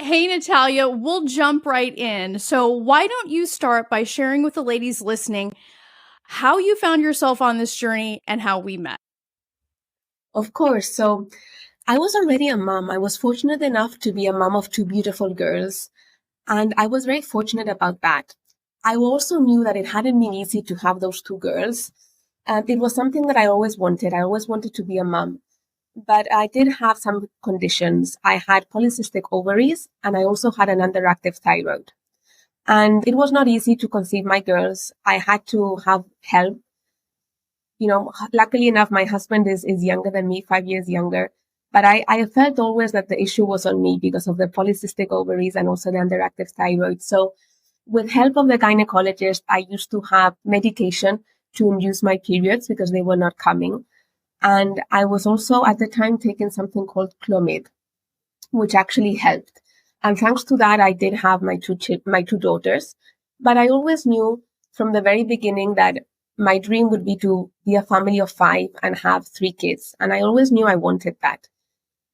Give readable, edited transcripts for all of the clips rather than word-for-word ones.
Hey, Natalia, we'll jump right in. So, why don't you start by sharing with the ladies listening how you found yourself on this journey and how we met? Of course. So I was already a mom. I was fortunate enough to be a mom of two beautiful girls, and I was very fortunate about that. I also knew that it hadn't been easy to have those two girls. And it was something that I always wanted. I always wanted to be a mom. But I did have some conditions. I had polycystic ovaries, and I also had an underactive thyroid. And it was not easy to conceive my girls. I had to have help. Luckily enough, my husband is younger than me, 5 years younger. But I felt always that the issue was on me because of the polycystic ovaries and also the underactive thyroid. So with help of the gynecologist, I used to have medication to induce my periods because they were not coming. And I was also at the time taking something called Clomid, which actually helped. And thanks to that, I did have my two daughters. But I always knew from the very beginning that my dream would be to be a family of 5 and have 3 kids. And I always knew I wanted that.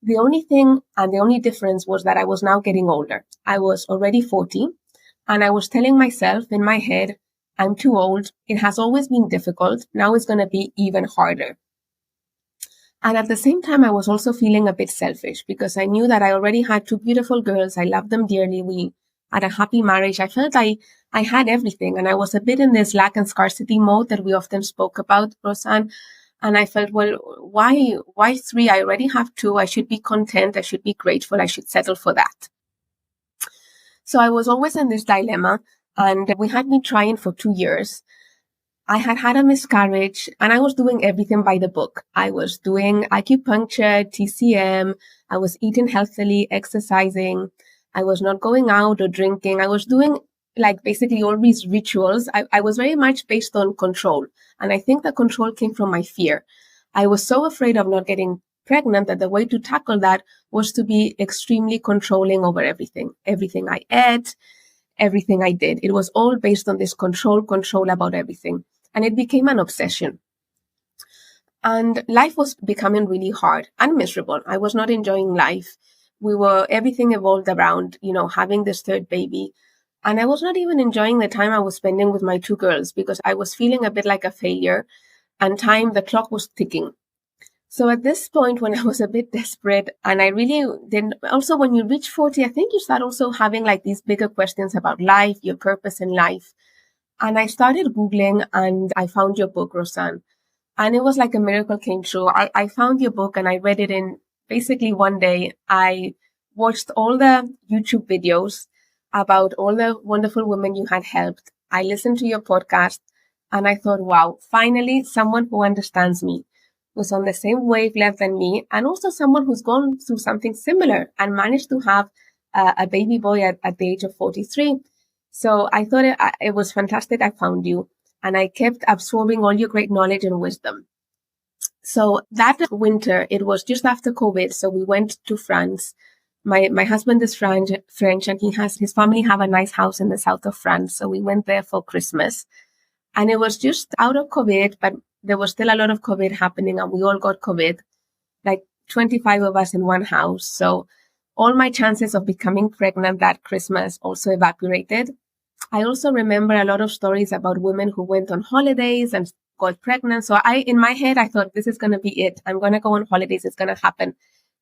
The only thing and the only difference was that I was now getting older. I was already 40, and I was telling myself in my head, I'm too old. It has always been difficult. Now it's going to be even harder. And at the same time, I was also feeling a bit selfish because I knew that I already had 2 beautiful girls. I loved them dearly. We had a happy marriage. I felt I had everything. And I was a bit in this lack and scarcity mode that we often spoke about, Rosanne. And I felt, well, why 3? I already have 2. I should be content. I should be grateful. I should settle for that. So I was always in this dilemma. And we had been trying for 2 years. I had had a miscarriage and I was doing everything by the book. I was doing acupuncture, TCM. I was eating healthily, exercising. I was not going out or drinking. I was doing like basically all these rituals. I was very much based on control. And I think the control came from my fear. I was so afraid of not getting pregnant that the way to tackle that was to be extremely controlling over everything. Everything I ate, everything I did. It was all based on this control about everything. And it became an obsession. And life was becoming really hard and miserable. I was not enjoying life. Everything evolved around, having this third baby. And I was not even enjoying the time I was spending with my 2 girls because I was feeling a bit like a failure, and the clock was ticking. So at this point, when I was a bit desperate and I really didn't, also when you reach 40, I think you start also having like these bigger questions about life, your purpose in life. And I started Googling and I found your book, Rosanne. And it was like a miracle came true. I found your book and I read it in basically one day. I watched all the YouTube videos about all the wonderful women you had helped. I listened to your podcast and I thought, wow, finally someone who understands me, who's on the same wavelength than me, and also someone who's gone through something similar and managed to have a baby boy at the age of 43. So I thought it was fantastic. I found you and I kept absorbing all your great knowledge and wisdom. So that winter, it was just after COVID. So we went to France. My husband is French and his family have a nice house in the south of France. So we went there for Christmas and it was just out of COVID, but there was still a lot of COVID happening and we all got COVID, like 25 of us in one house. So all my chances of becoming pregnant that Christmas also evaporated. I also remember a lot of stories about women who went on holidays and got pregnant. So in my head, I thought this is going to be it. I'm going to go on holidays. It's going to happen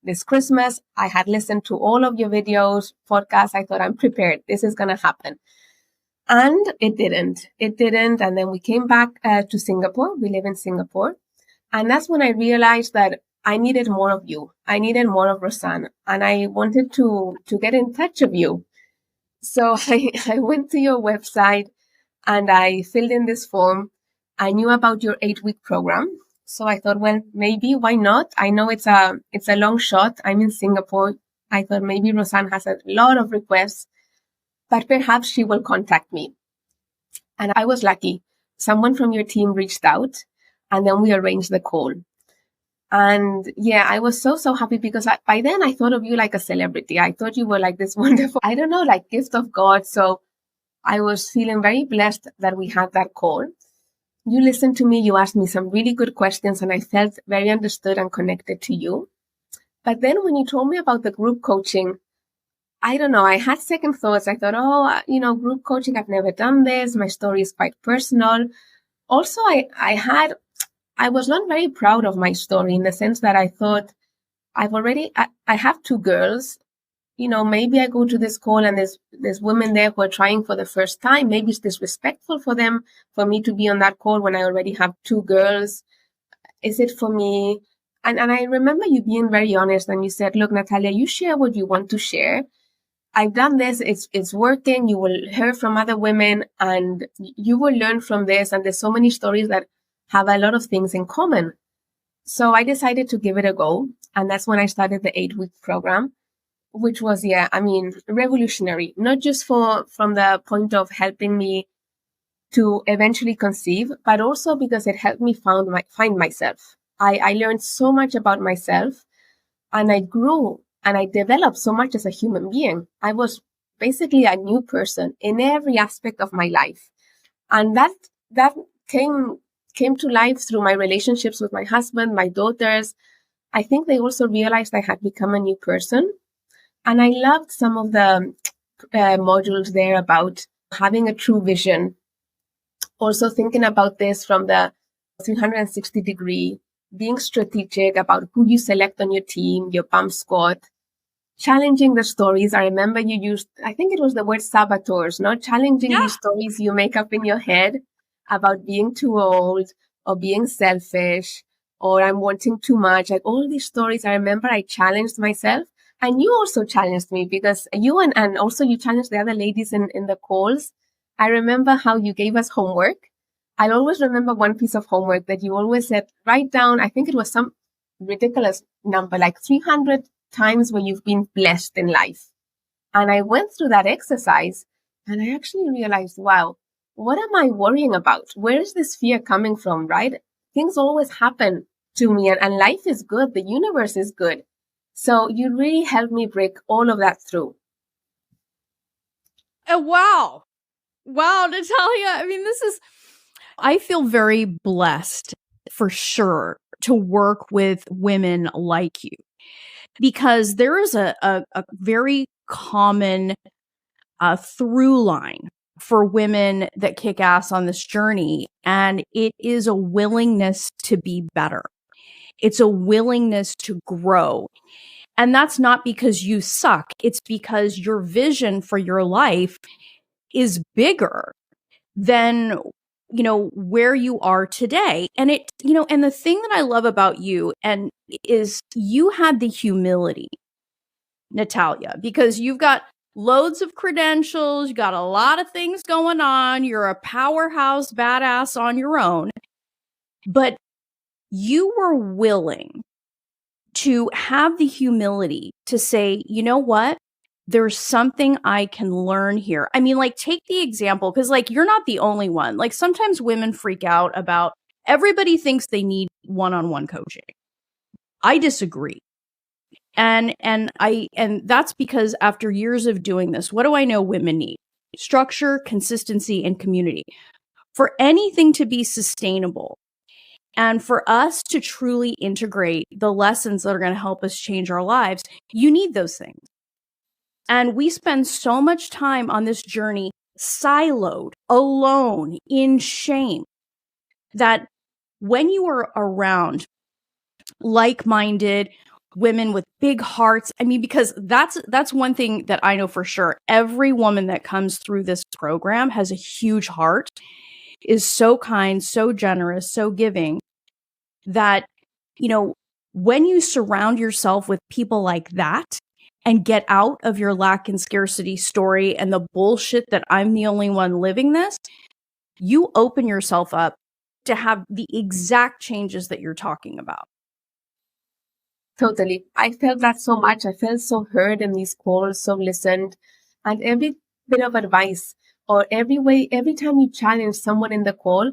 this Christmas. I had listened to all of your videos, podcasts. I thought I'm prepared. This is going to happen. And it didn't. And then we came back to Singapore. We live in Singapore. And that's when I realized that I needed more of you. I needed more of Rosanne. And I wanted to get in touch with you. So I went to your website and I filled in this form. I knew about your 8-week program. So I thought, well, maybe why not? I know it's a long shot. I'm in Singapore. I thought maybe Rosanne has a lot of requests, but perhaps she will contact me. And I was lucky. Someone from your team reached out and then we arranged the call. And yeah, I was so happy because by then I thought of you like a celebrity. I thought you were like this wonderful, I don't know, like gift of God. So I was feeling very blessed that we had that call. You listened to me. You asked me some really good questions and I felt very understood and connected to you. But then when you told me about the group coaching, I don't know. I had second thoughts. I thought, group coaching, I've never done this. My story is quite personal. Also, I was not very proud of my story in the sense that I thought I have two girls. Maybe I go to this call and there's women there who are trying for the first time. Maybe it's disrespectful for them, for me to be on that call when I already have two girls. Is it for me? And I remember you being very honest and you said, look, Natalia, you share what you want to share. I've done this. It's working. You will hear from other women and you will learn from this. And there's so many stories that have a lot of things in common. So I decided to give it a go. And that's when I started the 8-week program, which was, revolutionary, not just from the point of helping me to eventually conceive, but also because it helped me find myself. I learned so much about myself and I grew and I developed so much as a human being. I was basically a new person in every aspect of my life. And that came to life through my relationships with my husband, my daughters. I think they also realized I had become a new person. And I loved some of the modules there about having a true vision. Also thinking about this from the 360 degree, being strategic about who you select on your team, your bump squad, challenging the stories. I remember you used, I think it was the word saboteurs, not challenging these stories you make up in your head about being too old or being selfish or I'm wanting too much. Like all these stories, I remember I challenged myself. And you also challenged me because you and also you challenged the other ladies in the calls. I remember how you gave us homework. I'll always remember one piece of homework that you always said, write down, I think it was some ridiculous number, like 300 times where you've been blessed in life. And I went through that exercise and I actually realized, wow, what am I worrying about? Where is this fear coming from, right? Things always happen to me and life is good. The universe is good. So you really helped me break all of that through. Wow. Wow, Natalia. I mean, I feel very blessed for sure to work with women like you because there is a very common through line for women that kick ass on this journey. And it is a willingness to be better. It's a willingness to grow. And that's not because you suck. It's because your vision for your life is bigger than, where you are today. And and the thing that I love about you is you had the humility, Natalia, because you've got loads of credentials, you got a lot of things going on, you're a powerhouse badass on your own, but you were willing to have the humility to say, you know what? There's something I can learn here. I mean, like, take the example, because, like, you're not the only one. Like, sometimes women freak out about everybody thinks they need one-on-one coaching. I disagree. And that's because after years of doing this, what do I know women need? Structure, consistency, and community. For anything to be sustainable, and for us to truly integrate the lessons that are going to help us change our lives, you need those things. And we spend so much time on this journey siloed, alone, in shame, that when you are around like-minded women with big hearts, I mean, because that's one thing that I know for sure. Every woman that comes through this program has a huge heart, is so kind, so generous, so giving, that, when you surround yourself with people like that and get out of your lack and scarcity story and the bullshit that I'm the only one living this, you open yourself up to have the exact changes that you're talking about. Totally. I felt that so much. I felt so heard in these calls, so listened. And every bit of advice or every time you challenge someone in the call,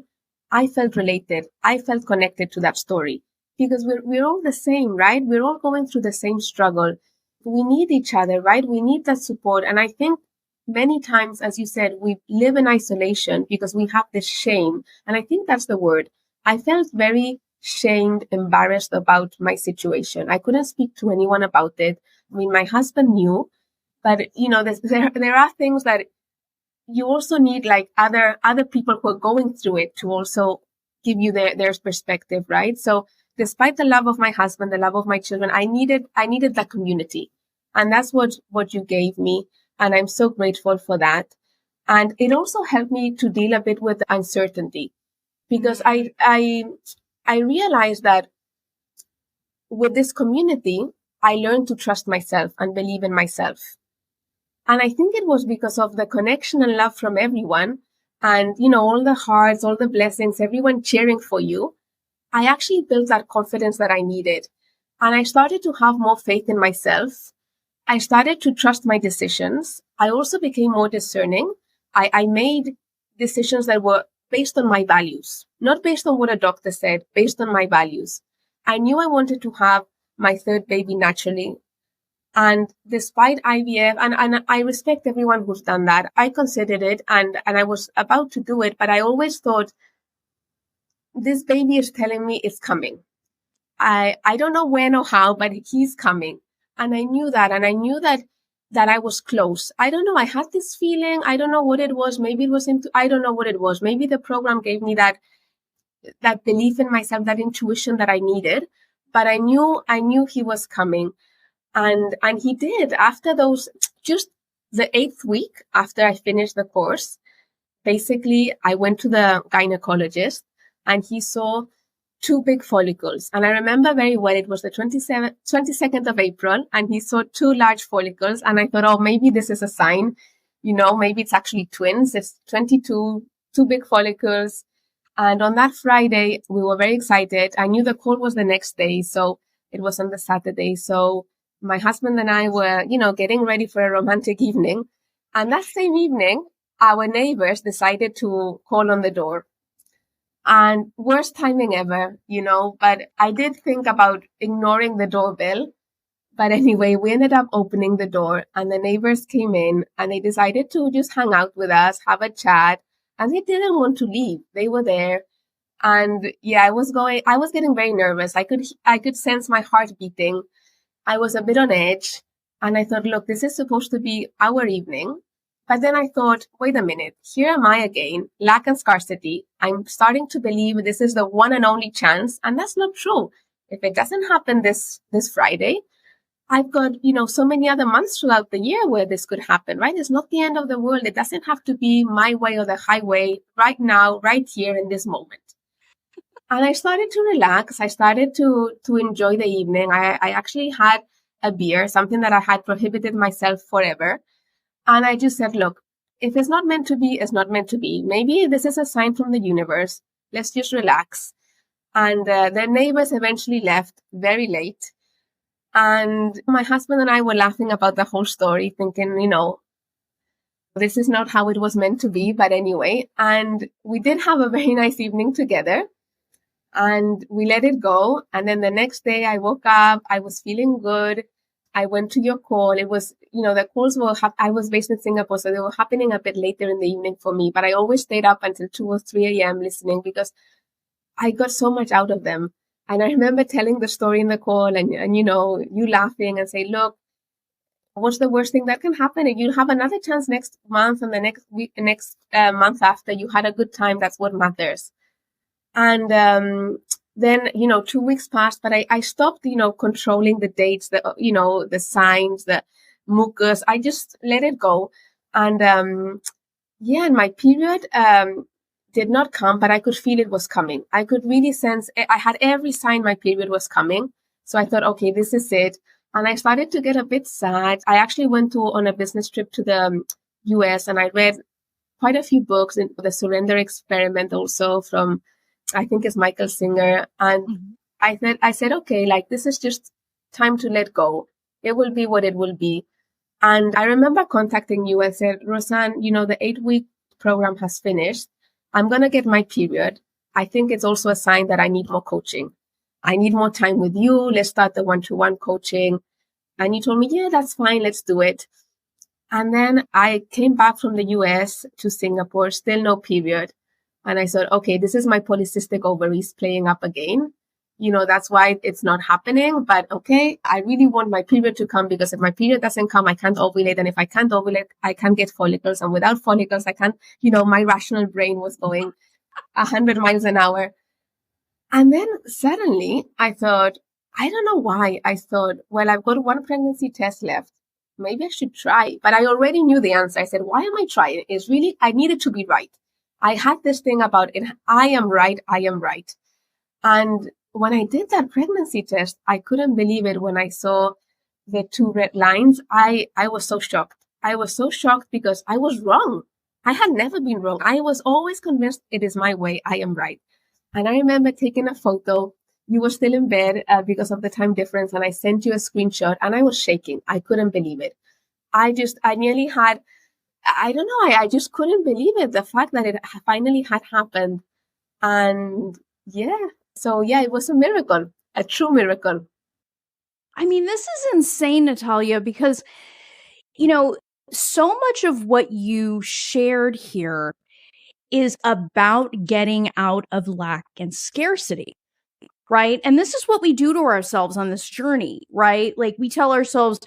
I felt related. I felt connected to that story because we're all the same, right? We're all going through the same struggle. We need each other, right? We need that support. And I think many times, as you said, we live in isolation because we have this shame. And I think that's the word. I felt very shamed, embarrassed about my situation. I couldn't speak to anyone about it. I mean, my husband knew, But, there are things that you also need, like other people who are going through it to also give you their perspective, right? So despite the love of my husband, the love of my children, I needed that community. And that's what you gave me. And I'm so grateful for that. And it also helped me to deal a bit with the uncertainty, because I realized that with this community, I learned to trust myself and believe in myself. And I think it was because of the connection and love from everyone, and, all the hearts, all the blessings, everyone cheering for you. I actually built that confidence that I needed. And I started to have more faith in myself. I started to trust my decisions. I also became more discerning. I made decisions that were based on my values, not based on what a doctor said, based on my values. I knew I wanted to have my third baby naturally. And despite IVF, and I respect everyone who's done that, I considered it, and I was about to do it, but I always thought, this baby is telling me it's coming. I don't know when or how, but he's coming. And I knew that, and I knew that I was close. I don't know. I had this feeling. I don't know what it was. Maybe it was I don't know what it was. Maybe the program gave me that belief in myself, that intuition that I needed. But I knew he was coming. And he did. After those, just the 8th week after I finished the course, basically I went to the gynecologist, and he saw 2 big follicles. And I remember very well, it was the 22nd of April, and he saw 2 large follicles. And I thought, oh, maybe this is a sign, maybe it's actually twins. It's 22, 2 big follicles. And on that Friday, we were very excited. I knew the call was the next day, so it was on the Saturday. So my husband and I were, getting ready for a romantic evening. And that same evening, our neighbors decided to call on the door. And worst timing ever, but I did think about ignoring the doorbell. But anyway, we ended up opening the door, and the neighbors came in, and they decided to just hang out with us, have a chat, and they didn't want to leave. They were there. And yeah, I was getting very nervous. I could sense my heart beating. I was a bit on edge, and I thought, look, this is supposed to be our evening. But then I thought, wait a minute, here am I again, lack and scarcity. I'm starting to believe this is the one and only chance, and that's not true. If it doesn't happen this Friday, I've got, so many other months throughout the year where this could happen, right? It's not the end of the world. It doesn't have to be my way or the highway right now, right here in this moment. And I started to relax. I started to enjoy the evening. I actually had a beer, something that I had prohibited myself forever. And I just said, look, if it's not meant to be, it's not meant to be. Maybe this is a sign from the universe. Let's just relax. And the neighbors eventually left very late. And my husband and I were laughing about the whole story, thinking, this is not how it was meant to be. But anyway, and we did have a very nice evening together. And we let it go. And then the next day I woke up, I was feeling good. I went to your call. It was, the calls were, I was based in Singapore, so they were happening a bit later in the evening for me. But I always stayed up until 2 or 3 a.m. listening, because I got so much out of them. And I remember telling the story in the call, and you laughing and say, look, what's the worst thing that can happen? And you'll have another chance next month, and the next week, month after. You had a good time. That's what matters. And then, 2 weeks passed, but I stopped, controlling the dates, the signs, the mucus. I just let it go. And and my period did not come, but I could feel it was coming. I could really sense, I had every sign my period was coming. So I thought, okay, this is it. And I started to get a bit sad. I actually went on a business trip to the US, and I read quite a few books, in the Surrender Experiment also from, I think it's Michael Singer. And I said, okay, like, this is just time to let go. It will be what it will be. And I remember contacting you and said, Rosanne, the 8-week program has finished. I'm going to get my period. I think it's also a sign that I need more coaching. I need more time with you. Let's start the 1-to-1 coaching. And you told me, yeah, that's fine. Let's do it. And then I came back from the US to Singapore, still no period. And I thought, okay, this is my polycystic ovaries playing up again. that's why it's not happening. But okay, I really want my period to come, because if my period doesn't come, I can't ovulate. And if I can't ovulate, I can't get follicles. And without follicles, I can't, my rational brain was going 100 miles an hour. And then suddenly I thought, I don't know why, I thought, well, I've got one pregnancy test left. Maybe I should try. But I already knew the answer. I said, why am I trying? It's really, I needed to be right. I had this thing about it. I am right. I am right. And when I did that pregnancy test, I couldn't believe it when I saw the 2 red lines. I was so shocked. I was so shocked because I was wrong. I had never been wrong. I was always convinced it is my way. I am right. And I remember taking a photo. You were still in bed because of the time difference. And I sent you a screenshot and I was shaking. I couldn't believe it. I nearly had, I don't know, I just couldn't believe it. The fact that it finally had happened. And so it was a miracle, a true miracle. I mean, this is insane, Natalia, because, so much of what you shared here is about getting out of lack and scarcity, right? And this is what we do to ourselves on this journey, right? Like we tell ourselves,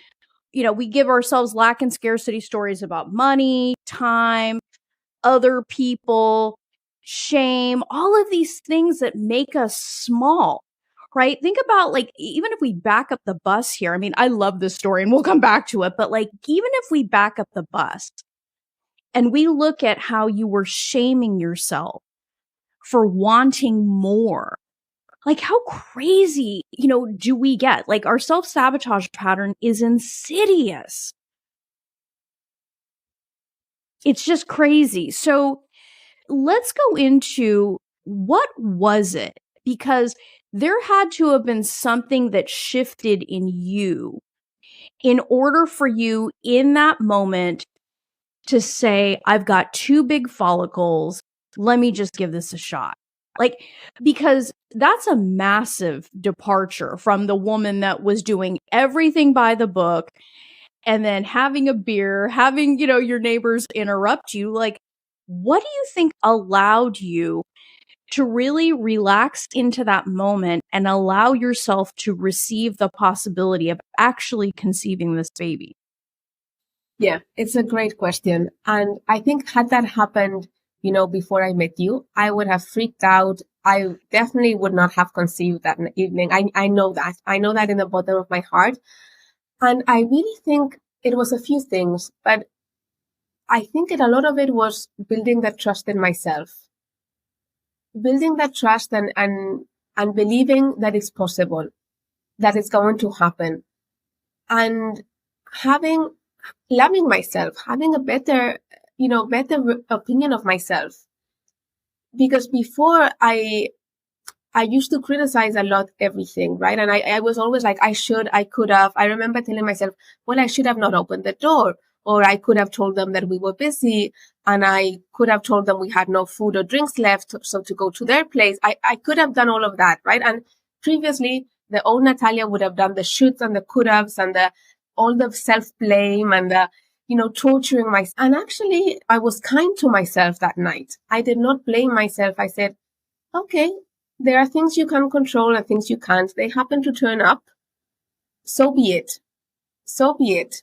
we give ourselves lack and scarcity stories about money, time, other people, shame, all of these things that make us small, right? Think about like, even if we back up the bus here, I mean, I love this story and we'll come back to it, but like, even if we back up the bus and we look at how you were shaming yourself for wanting more, like how crazy, do we get? Like our self-sabotage pattern is insidious. It's just crazy. So let's go into what was it? Because there had to have been something that shifted in you in order for you in that moment to say, I've got 2 big follicles. Let me just give this a shot. Like, because that's a massive departure from the woman that was doing everything by the book and then having a beer, having, your neighbors interrupt you. Like, what do you think allowed you to really relax into that moment and allow yourself to receive the possibility of actually conceiving this baby? Yeah, it's a great question. And I think had that happened, before I met you, I would have freaked out. I definitely would not have conceived that evening. I know that. I know that in the bottom of my heart. And I really think it was a few things, but I think a lot of it was building that trust in myself, building that trust and believing that it's possible, that it's going to happen, and loving myself, having a better opinion of myself. Because before I used to criticize a lot everything, right? And I was always like, I could have. I remember telling myself, well, I should have not opened the door. Or I could have told them that we were busy, and I could have told them we had no food or drinks left, so to go to their place. I could have done all of that, right? And previously, the old Natalia would have done the shoulds and the could haves and all the self-blame and the, torturing myself. And actually, I was kind to myself that night. I did not blame myself. I said, okay, there are things you can control and things you can't. They happen to turn up. So be it. So be it.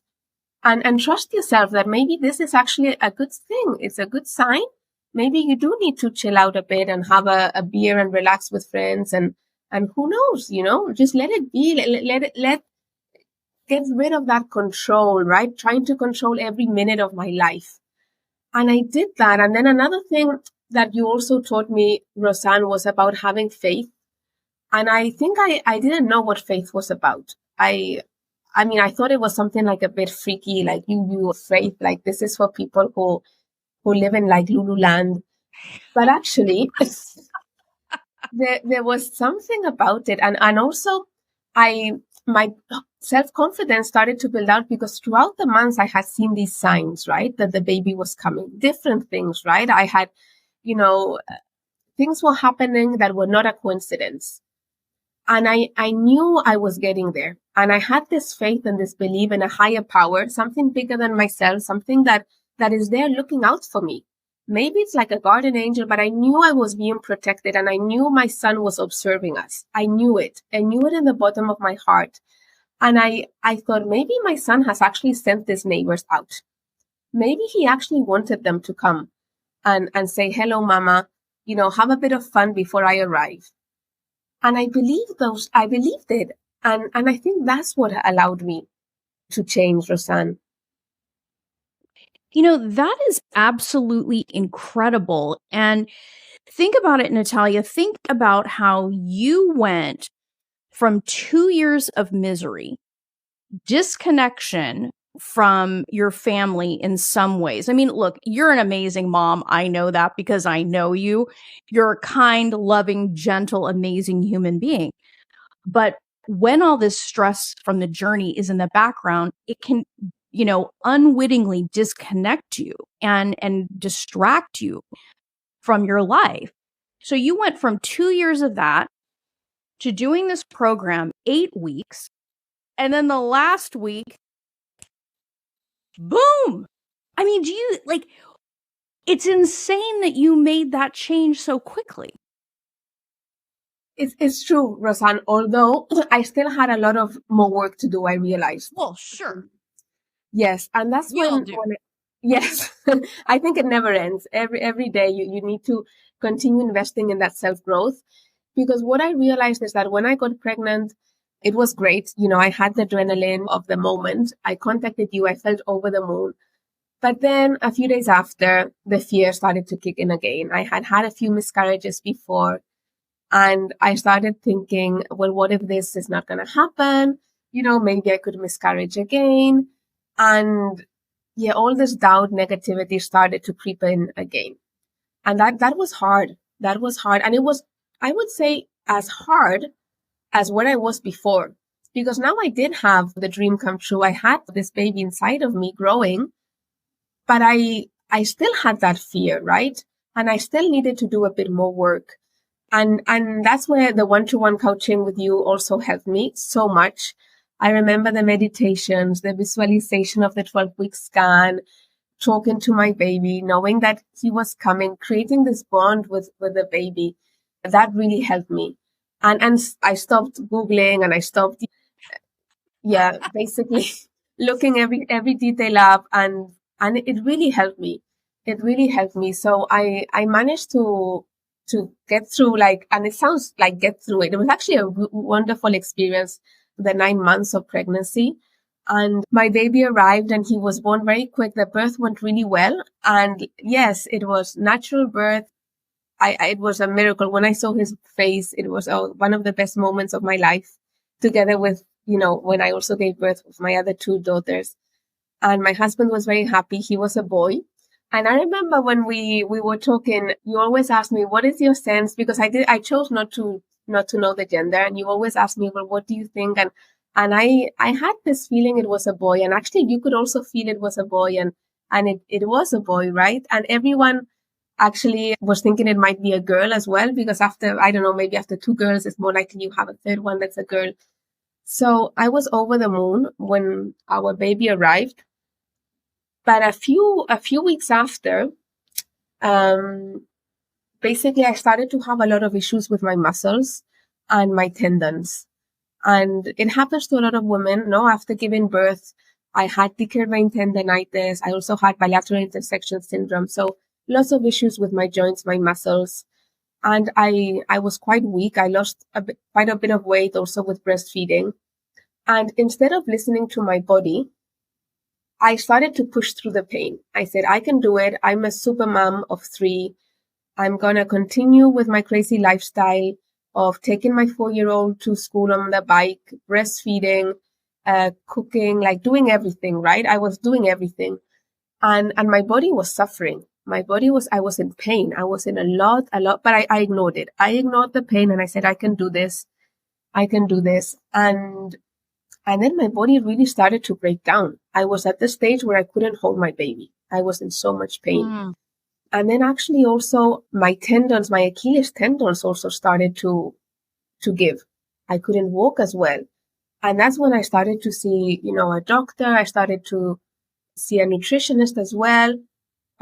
And trust yourself that maybe this is actually a good thing. It's a good sign. Maybe you do need to chill out a bit and have a beer and relax with friends and who knows, just let it be. Get rid of that control, right? Trying to control every minute of my life. And I did that. And then another thing that you also taught me, Rosanne, was about having faith. And I think I didn't know what faith was about. I mean, I thought it was something like a bit freaky, like you faith, like this is for people who live in like Lululand. But actually, there was something about it. And also my self-confidence started to build out because throughout the months I had seen these signs, right? That the baby was coming, different things, right? I had, things were happening that were not a coincidence. And I knew I was getting there. And I had this faith and this belief in a higher power, something bigger than myself, something that is there looking out for me. maybe it's like a guardian angel, but I knew I was being protected and I knew my son was observing us. I knew it. I knew it in the bottom of my heart. And I thought maybe my son has actually sent these neighbors out. Maybe he actually wanted them to come and say, hello, mama, have a bit of fun before I arrive. And I believed it. And I think that's what allowed me to change, Rosanne. That is absolutely incredible. And think about it, Natalia. Think about how you went from 2 years of misery, disconnection from your family in some ways. I mean, look, you're an amazing mom. I know that because I know you. You're a kind, loving, gentle, amazing human being. But when all this stress from the journey is in the background, it can, unwittingly disconnect you and distract you from your life. So you went from 2 years of that to doing this program 8 weeks. And then the last week, boom. I mean, it's insane that you made that change so quickly. It's true, Rosanne, although I still had a lot of more work to do, I realized. Well, sure. Yes. And that's when yes, I think it never ends. Every day you need to continue investing in that self-growth. Because what I realized is that when I got pregnant, it was great. I had the adrenaline of the moment. I contacted you. I felt over the moon. But then a few days after, the fear started to kick in again. I had had a few miscarriages before. And I started thinking, well, what if this is not going to happen? Maybe I could miscarriage again. And yeah, all this doubt, negativity started to creep in again. And that was hard. That was hard. And it was, I would say, as hard as what I was before. Because now I did have the dream come true. I had this baby inside of me growing, but I still had that fear, right? And I still needed to do a bit more work. And that's where the one-to-one coaching with you also helped me so much. I remember the meditations, the visualization of the 12-week scan, talking to my baby, knowing that he was coming, creating this bond with the baby. That really helped me. And I stopped Googling and I stopped, basically looking every detail up and it really helped me. It really helped me. So I managed to get through and it sounds like get through it. It was actually a wonderful experience, the 9 months of pregnancy. And my baby arrived and he was born very quick. The birth went really well. And yes, it was natural birth. It was a miracle. When I saw his face, it was one of the best moments of my life, together with, when I also gave birth with my other 2 daughters. And my husband was very happy. He was a boy. And I remember when we were talking, you always asked me, what is your sense? Because I chose not to know the gender. And you always asked me, well, what do you think? And I had this feeling it was a boy. And actually you could also feel it was a boy and it was a boy, right? And everyone actually was thinking it might be a girl as well, because maybe after 2 girls, it's more likely you have a third one that's a girl. So I was over the moon when our baby arrived. But a few weeks after, basically I started to have a lot of issues with my muscles and my tendons. And it happens to a lot of women. No, after giving birth, I had thicker vein tendonitis. I also had bilateral intersection syndrome. So lots of issues with my joints, my muscles. And I was quite weak. I lost quite a bit of weight also with breastfeeding. And instead of listening to my body, I started to push through the pain. I said, I can do it. I'm a super mom of 3. I'm going to continue with my crazy lifestyle of taking my 4-year-old to school on the bike, breastfeeding, cooking, doing everything, right? I was doing everything. And my body was suffering. I was in pain. I was in a lot, but I ignored it. I ignored the pain and I said, I can do this. I can do this. And then my body really started to break down. I was at the stage where I couldn't hold my baby. I was in so much pain. Mm. And then actually also my tendons, my Achilles tendons also started to give. I couldn't walk as well. And that's when I started to see, a doctor. I started to see a nutritionist as well.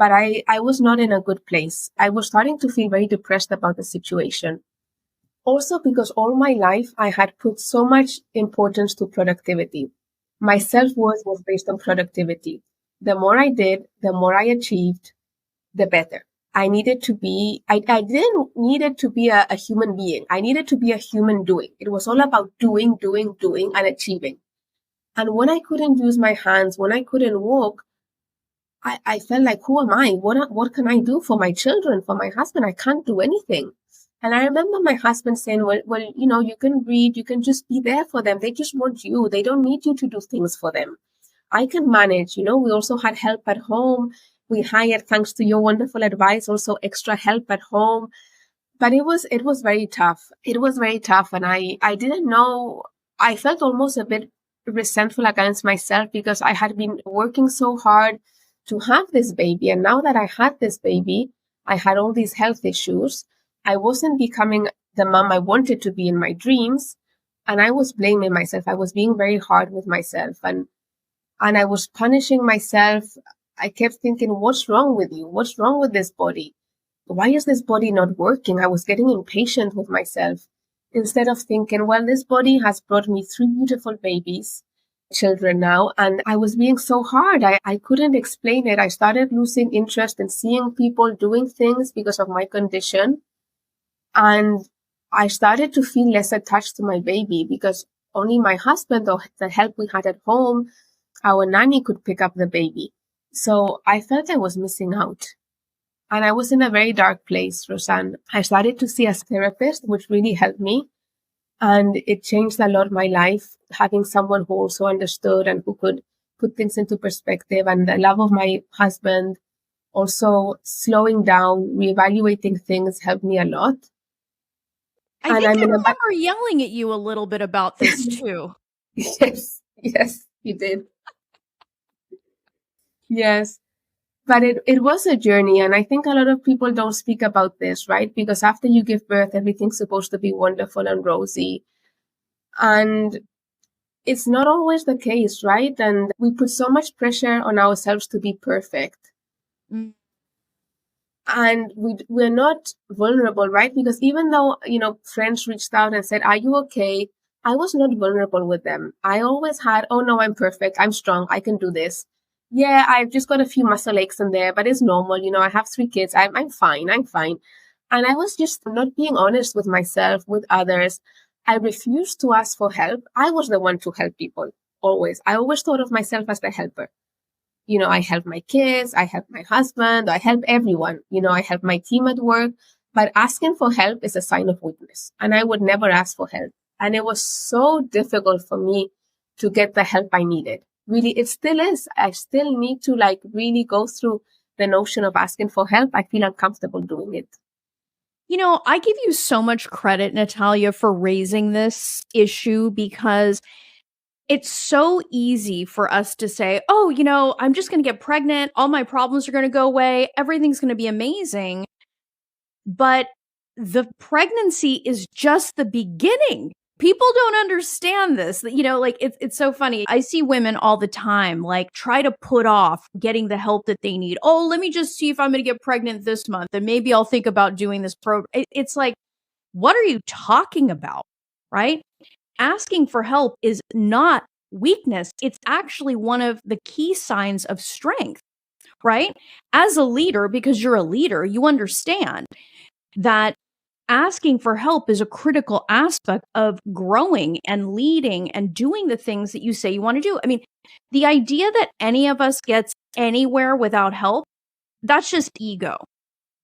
but I was not in a good place. I was starting to feel very depressed about the situation. Also, because all my life I had put so much importance to productivity. My self-worth was based on productivity. The more I did, the more I achieved, the better. I didn't need it to be a human being. I needed to be a human doing. It was all about doing, and achieving. And when I couldn't use my hands, when I couldn't walk, I felt like, who am I? What can I do for my children, for my husband? I can't do anything. And I remember my husband saying, well, you can read, you can just be there for them. They just want you. They don't need you to do things for them. I can manage. We also had help at home. We hired, thanks to your wonderful advice, also extra help at home. But it was very tough. It was very tough. And I didn't know, I felt almost a bit resentful against myself because I had been working so hard to have this baby. And now that I had this baby, I had all these health issues. I wasn't becoming the mom I wanted to be in my dreams. And I was blaming myself. I was being very hard with myself. And I was punishing myself. I kept thinking, what's wrong with you? What's wrong with this body? Why is this body not working? I was getting impatient with myself instead of thinking, well, this body has brought me 3 beautiful babies, children now, and I was being so hard. I couldn't explain it. I started losing interest in seeing people doing things because of my condition. And I started to feel less attached to my baby because only my husband or the help we had at home, our nanny, could pick up the baby. So I felt I was missing out. And I was in a very dark place, Rosanne. I started to see a therapist, which really helped me. And it changed a lot my life, having someone who also understood and who could put things into perspective. And the love of my husband, also slowing down, reevaluating things, helped me a lot. I think I remember yelling at you a little bit about this too. Yes, you did. Yes. But it was a journey. And I think a lot of people don't speak about this, right? Because after you give birth, everything's supposed to be wonderful and rosy. And it's not always the case, right? And we put so much pressure on ourselves to be perfect. Mm. And we're not vulnerable, right? Because even though, friends reached out and said, are you okay? I was not vulnerable with them. I always had, oh no, I'm perfect. I'm strong. I can do this. Yeah, I've just got a few muscle aches in there, but it's normal. I have 3 kids. I'm fine. I'm fine. And I was just not being honest with myself, with others. I refused to ask for help. I was the one to help people, always. I always thought of myself as the helper. I help my kids, I help my husband, I help everyone. I help my team at work. But asking for help is a sign of weakness. And I would never ask for help. And it was so difficult for me to get the help I needed. Really, it still is. I still need to really go through the notion of asking for help. I feel uncomfortable doing it. I give you so much credit, Natalia, for raising this issue because it's so easy for us to say, oh, I'm just going to get pregnant. All my problems are going to go away. Everything's going to be amazing. But the pregnancy is just the beginning. People don't understand this. It's so funny. I see women all the time, try to put off getting the help that they need. Oh, let me just see if I'm going to get pregnant this month and maybe I'll think about doing this program. It's like, what are you talking about? Right? Asking for help is not weakness. It's actually one of the key signs of strength, right? As a leader, because you're a leader, you understand that asking for help is a critical aspect of growing and leading and doing the things that you say you want to do. I mean, the idea that any of us gets anywhere without help, that's just ego.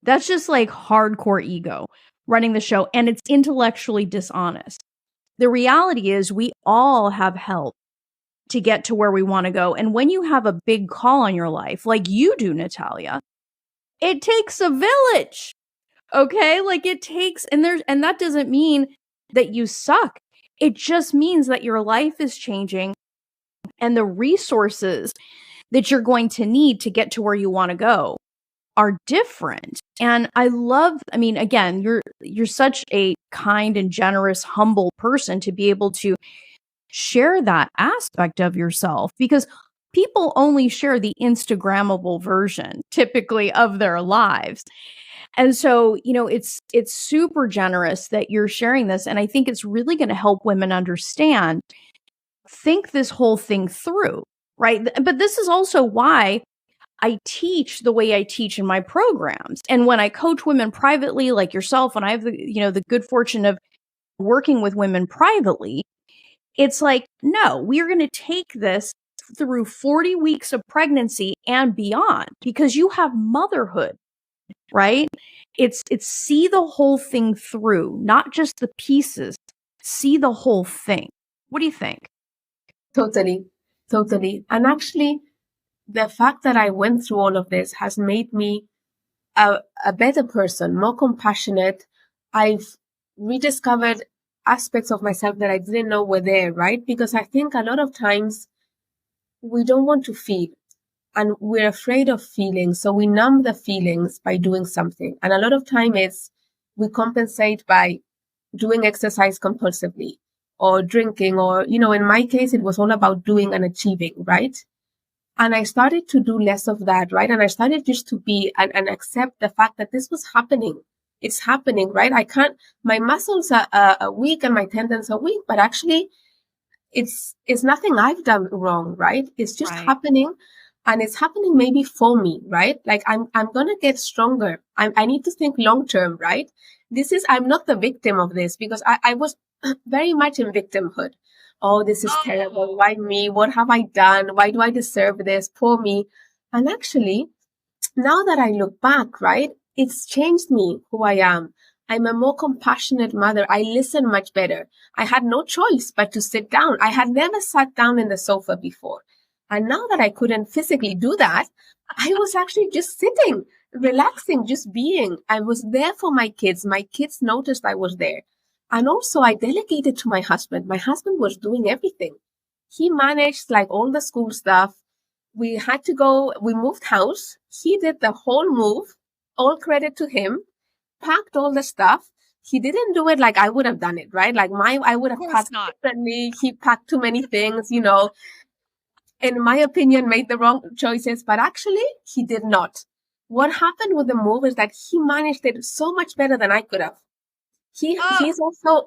That's just hardcore ego running the show, and it's intellectually dishonest. The reality is we all have help to get to where we want to go. And when you have a big call on your life, like you do, Natalia, it takes a village. Okay? And that doesn't mean that you suck. It just means that your life is changing and the resources that you're going to need to get to where you want to go are different. And again, you're such a kind and generous, humble person to be able to share that aspect of yourself, because people only share the Instagrammable version typically of their lives. And so, it's super generous that you're sharing this. And I think it's really going to help women understand, think this whole thing through, right? But this is also why I teach the way I teach in my programs. And when I coach women privately, like yourself, when I have the good fortune of working with women privately, it's like, no, we're going to take this through 40 weeks of pregnancy and beyond, because you have motherhood, right? It's see the whole thing through, not just the pieces. See the whole thing. What do you think? Totally, totally. And actually, the fact that I went through all of this has made me a better person, more compassionate. I've rediscovered aspects of myself that I didn't know were there, right? Because I think a lot of times we don't want to feel and we're afraid of feeling. So we numb the feelings by doing something. And a lot of time we compensate by doing exercise compulsively or drinking, or, in my case, it was all about doing and achieving, right? And I started to do less of that, right? And I started just to be and accept the fact that this was happening. It's happening, right? My muscles are weak and my tendons are weak, but actually it's nothing I've done wrong, right? It's just happening, and it's happening maybe for me, right? Like I'm going to get stronger. I need to think long term, right? I'm not the victim of this, because I was very much in victimhood. Oh, this is terrible. Why me? What have I done? Why do I deserve this? Poor me. And actually, now that I look back, right, it's changed me, who I am. I'm a more compassionate mother. I listen much better. I had no choice but to sit down. I had never sat down in the sofa before. And now that I couldn't physically do that, I was actually just sitting, relaxing, just being. I was there for my kids. My kids noticed I was there. And also I delegated to my husband. My husband was doing everything. He managed like all the school stuff. We moved house. He did the whole move, all credit to him, packed all the stuff. He didn't do it like I would have done it, right? Like I would have packed differently. He packed too many things, in my opinion, made the wrong choices, but actually he did not. What happened with the move is that he managed it so much better than I could have. He's also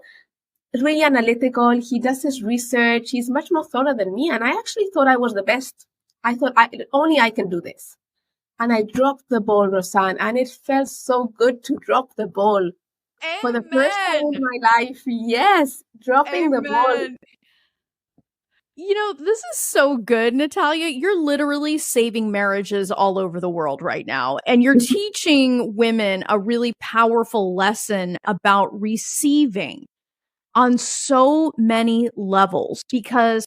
really analytical. He does his research. He's much more thorough than me. And I actually thought I was the best. I thought only I can do this. And I dropped the ball, Rosanne, and it felt so good to drop the ball. Amen. For the first time in my life. Yes, dropping the ball. This is so good, Natalia. You're literally saving marriages all over the world right now. And you're teaching women a really powerful lesson about receiving on so many levels. Because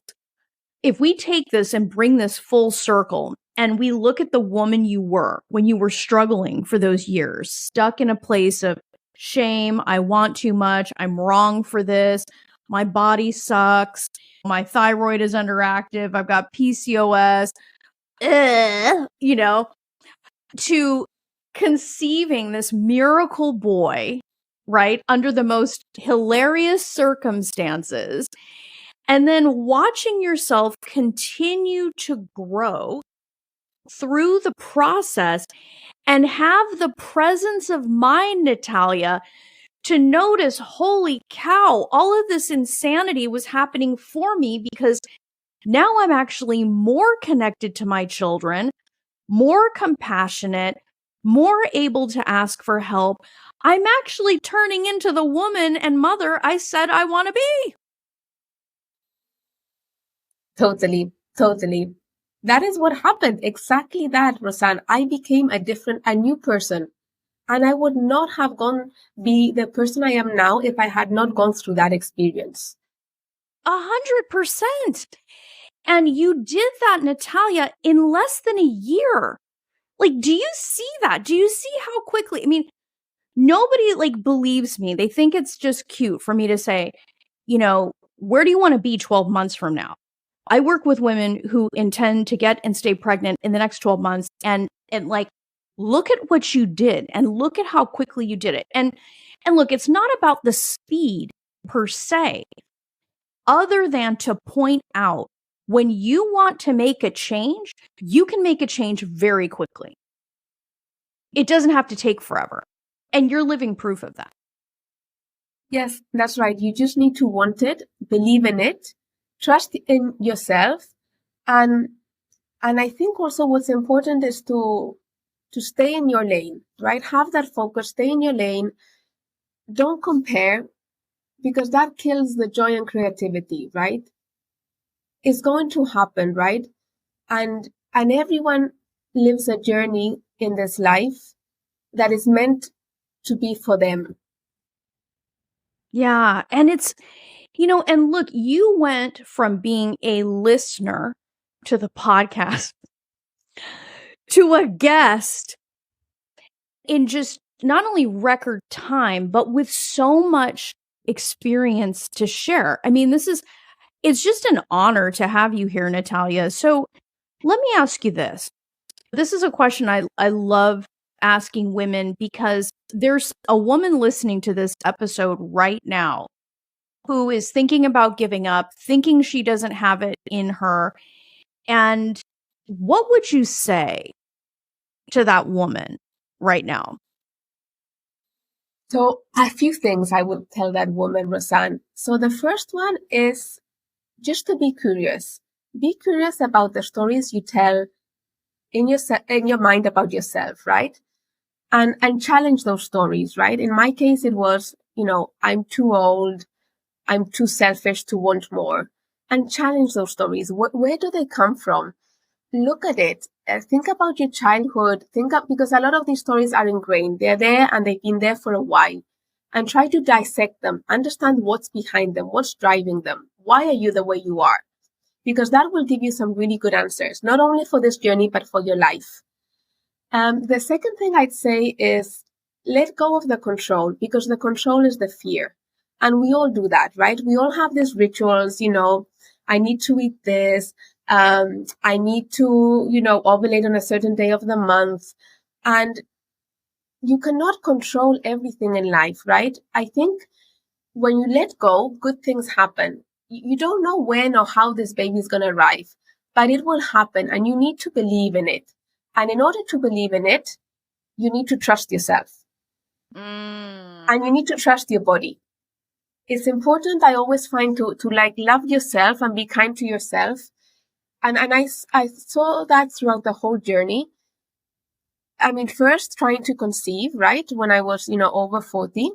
if we take this and bring this full circle and we look at the woman you were when you were struggling for those years, stuck in a place of shame, I want too much, I'm wrong for this, my body sucks, my thyroid is underactive, I've got PCOS, to conceiving this miracle boy, right, under the most hilarious circumstances, and then watching yourself continue to grow through the process and have the presence of mind, Natalia, to notice, holy cow, all of this insanity was happening for me because now I'm actually more connected to my children, more compassionate, more able to ask for help. I'm actually turning into the woman and mother I said I want to be. Totally, totally. That is what happened. Exactly that, Rosanne. I became a new person. And I would not have be the person I am now if I had not gone through that experience. 100%. And you did that, Natalia, in less than a year. Like, do you see that? Do you see how quickly? I mean, nobody believes me. They think it's just cute for me to say, where do you want to be 12 months from now? I work with women who intend to get and stay pregnant in the next 12 months and look at what you did and look at how quickly you did it. And look, it's not about the speed per se, other than to point out When you want to make a change, you can make a change very quickly. It doesn't have to take forever. And you're living proof of that. Yes, that's right. You just need to want it, believe in it, trust in yourself. And I think also what's important is to stay in your lane, right? Have that focus, stay in your lane. Don't compare, because that kills the joy and creativity, right? It's going to happen, right? And everyone lives a journey in this life that is meant to be for them. Yeah. And it's, and look, you went from being a listener to the podcast to a guest in just not only record time, but with so much experience to share. I mean, it's just an honor to have you here, Natalia. So let me ask you this. This is a question I love asking women, because there's a woman listening to this episode right now who is thinking about giving up, thinking she doesn't have it in her. And what would you say to that woman right now? So a few things I would tell that woman, Rosanne. So the first one is just to be curious. Be curious about the stories you tell in your mind about yourself, right? And challenge those stories, right? In my case, it was, I'm too old, I'm too selfish to want more. And challenge those stories. Where do they come from? Look at it. Think about your childhood. Because a lot of these stories are ingrained. They're there and they've been there for a while. And try to dissect them. Understand what's behind them. What's driving them. Why are you the way you are? Because that will give you some really good answers, not only for this journey, but for your life. The second thing I'd say is let go of the control, because the control is the fear. And we all do that, right? We all have these rituals, I need to eat this. I need to, ovulate on a certain day of the month. And you cannot control everything in life, right? I think when you let go, good things happen. You don't know when or how this baby is going to arrive, but it will happen, and you need to believe in it. And in order to believe in it, you need to trust yourself. And you need to trust your body. It's important, I always find, to love yourself and be kind to yourself. And I saw that throughout the whole journey. I mean, first trying to conceive, right? When I was, over 40,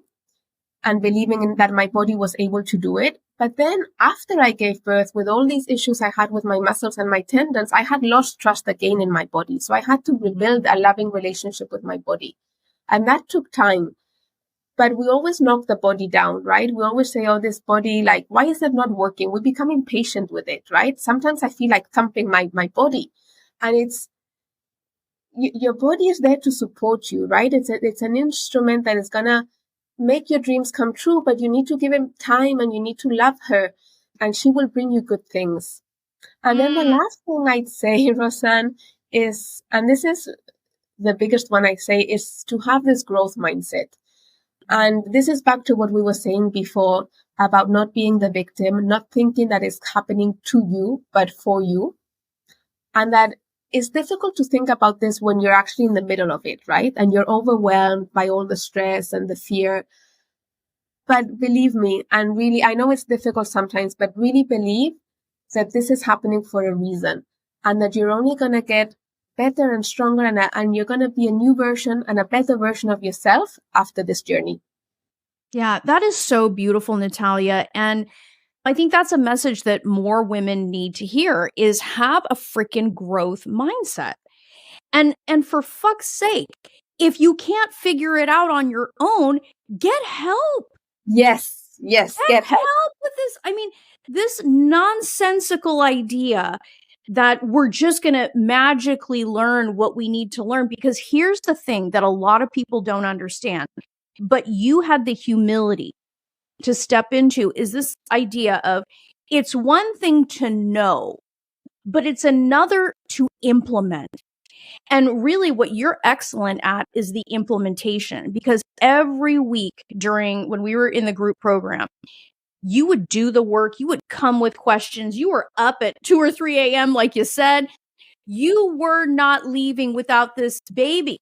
and believing in that my body was able to do it. But then after I gave birth, with all these issues I had with my muscles and my tendons, I had lost trust again in my body. So I had to rebuild a loving relationship with my body. And that took time. But we always knock the body down, right? We always say, oh, this body, why is it not working? We become impatient with it, right? Sometimes I feel like thumping my body. And your body is there to support you, right? It's an instrument that is going to make your dreams come true, but you need to give him time and you need to love her, and she will bring you good things. And then the last thing I'd say, Rosanne, is, and this is the biggest one I say, is to have this growth mindset. And this is back to what we were saying before about not being the victim, not thinking that it's happening to you, but for you. And that it's difficult to think about this when you're actually in the middle of it, right? And you're overwhelmed by all the stress and the fear. But believe me, and really, I know it's difficult sometimes, but really believe that this is happening for a reason, and that you're only going to get better and stronger, and you're going to be a new version and a better version of yourself after this journey. Yeah, that is so beautiful, Natalia. And I think that's a message that more women need to hear, is have a freaking growth mindset. And for fuck's sake, if you can't figure it out on your own, get help. Yes, get help. Help with this. I mean, this nonsensical idea that we're just going to magically learn what we need to learn, because here's the thing that a lot of people don't understand, but you had the humility to step into, is this idea of, it's one thing to know, but it's another to implement. And really what you're excellent at is the implementation, because every week when we were in the group program, You would do the work. You would come with questions. You were up at 2 or 3 a.m., like you said. You were not leaving without this baby,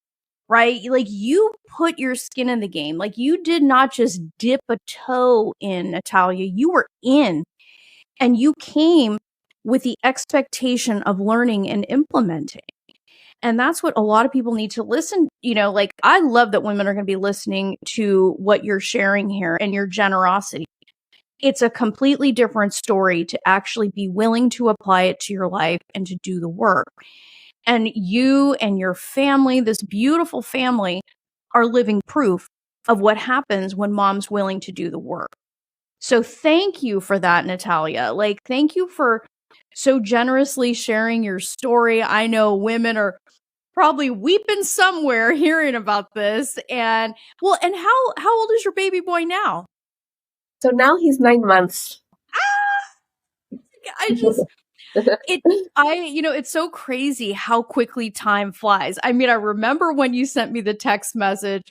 right? Like, you put your skin in the game. Like, you did not just dip a toe in, Natalia. You were in, and you came with the expectation of learning and implementing. And that's what a lot of people need to listen. Like, I love that women are going to be listening to what you're sharing here and your generosity. It's a completely different story to actually be willing to apply it to your life and to do the work. And you and your family, this beautiful family, are living proof of what happens when mom's willing to do the work. So thank you for that, Natalia. Like, thank you for so generously sharing your story. I know women are probably weeping somewhere hearing about this. And how old is your baby boy now? So now he's 9 months. It's so crazy how quickly time flies. I mean, I remember when you sent me the text message.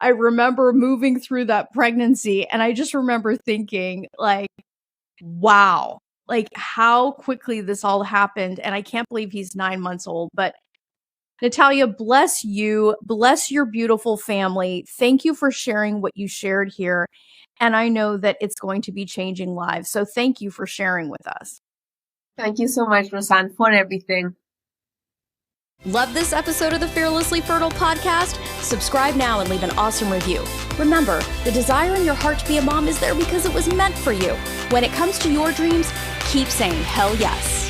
I remember moving through that pregnancy, and I just remember thinking, like, wow, like, how quickly this all happened. And I can't believe he's 9 months old. But Natalia, bless you, bless your beautiful family. Thank you for sharing what you shared here. And I know that it's going to be changing lives. So thank you for sharing with us. Thank you so much, Rosanne, for everything. Love this episode of the Fearlessly Fertile podcast? Subscribe now and leave an awesome review. Remember, the desire in your heart to be a mom is there because it was meant for you. When it comes to your dreams, keep saying hell yes.